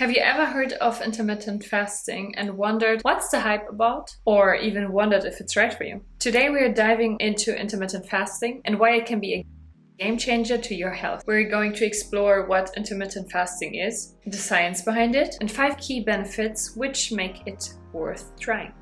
Have you ever heard of intermittent fasting and wondered what's the hype about? Or even wondered if it's right for you? Today we are diving into intermittent fasting and why it can be a game changer to your health. We're going to explore what intermittent fasting is, the science behind it, and 5 key benefits which make it worth trying.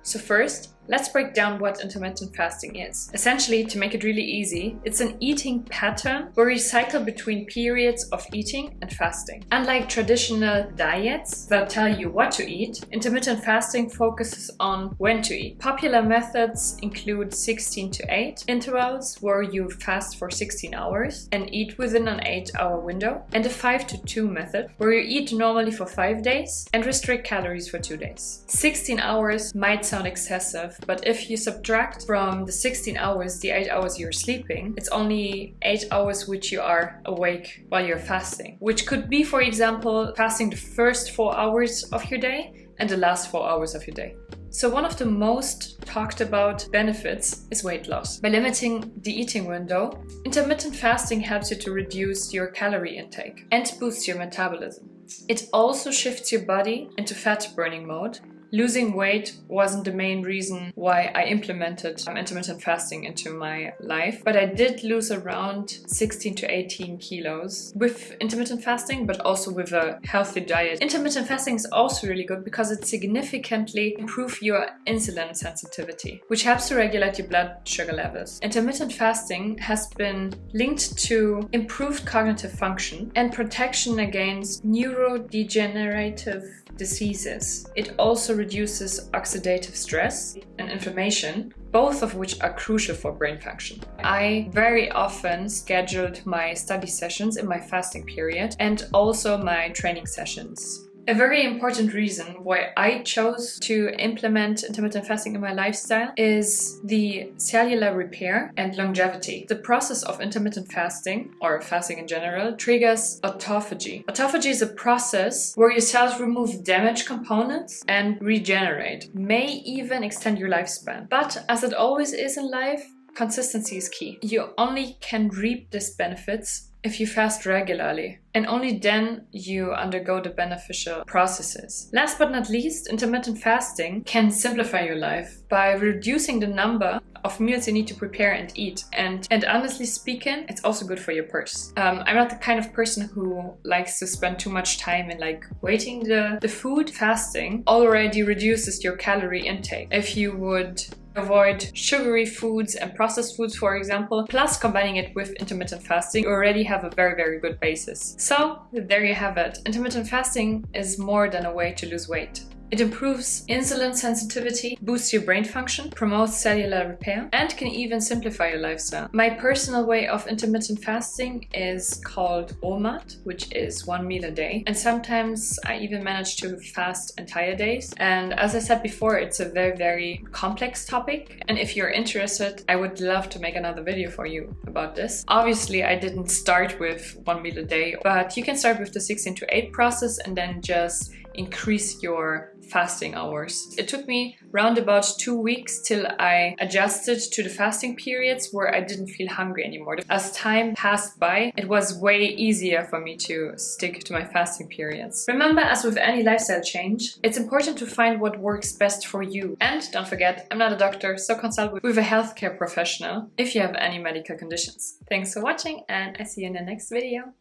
So first, let's break down what intermittent fasting is. Essentially, to make it really easy, it's an eating pattern where you cycle between periods of eating and fasting. Unlike traditional diets that tell you what to eat, intermittent fasting focuses on when to eat. Popular methods include 16 to 8 intervals where you fast for 16 hours and eat within an 8-hour window, and a 5 to 2 method where you eat normally for 5 days and restrict calories for 2 days. 16 hours might sound excessive, but if you subtract from the 16 hours the 8 hours you're sleeping, it's only 8 hours which you are awake while you're fasting, which could be, for example, fasting the first 4 hours of your day and the last 4 hours of your day. So one of the most talked about benefits is weight loss. By limiting the eating window, intermittent fasting helps you to reduce your calorie intake and boost your metabolism. It also shifts your body into fat burning mode. Losing weight wasn't the main reason why I implemented intermittent fasting into my life, but I did lose around 16 to 18 kilos with intermittent fasting, but also with a healthy diet. Intermittent fasting is also really good because it significantly improves your insulin sensitivity, which helps to regulate your blood sugar levels. Intermittent fasting has been linked to improved cognitive function and protection against neurodegenerative diseases. It also reduces oxidative stress and inflammation, both of which are crucial for brain function. I very often scheduled my study sessions in my fasting period and also my training sessions. A very important reason why I chose to implement intermittent fasting in my lifestyle is the cellular repair and longevity. The process of intermittent fasting, or fasting in general, triggers autophagy. Autophagy is a process where your cells remove damaged components and regenerate, may even extend your lifespan. But as it always is in life, consistency is key. You only can reap these benefits if you fast regularly, and only then you undergo the beneficial processes. Last but not least, intermittent fasting can simplify your life by reducing the number of meals you need to prepare and eat. And honestly speaking, it's also good for your purse. I'm not the kind of person who likes to spend too much time in waiting the food. Fasting already reduces your calorie intake. If you would avoid sugary foods and processed foods, for example, plus combining it with intermittent fasting, you already have a very, very good basis. So there you have it. Intermittent fasting is more than a way to lose weight. It improves insulin sensitivity, boosts your brain function, promotes cellular repair, and can even simplify your lifestyle. My personal way of intermittent fasting is called OMAD, which is 1 meal a day. And sometimes I even manage to fast entire days. And as I said before, it's a very, very complex topic. And if you're interested, I would love to make another video for you about this. Obviously, I didn't start with 1 meal a day, but you can start with the 16 to 8 process and then just increase your fasting hours. It took me round about 2 weeks till I adjusted to the fasting periods where I didn't feel hungry anymore. As time passed by, it was way easier for me to stick to my fasting periods. Remember, as with any lifestyle change, it's important to find what works best for you. And don't forget, I'm not a doctor, so consult with a healthcare professional if you have any medical conditions. Thanks for watching, and I see you in the next video.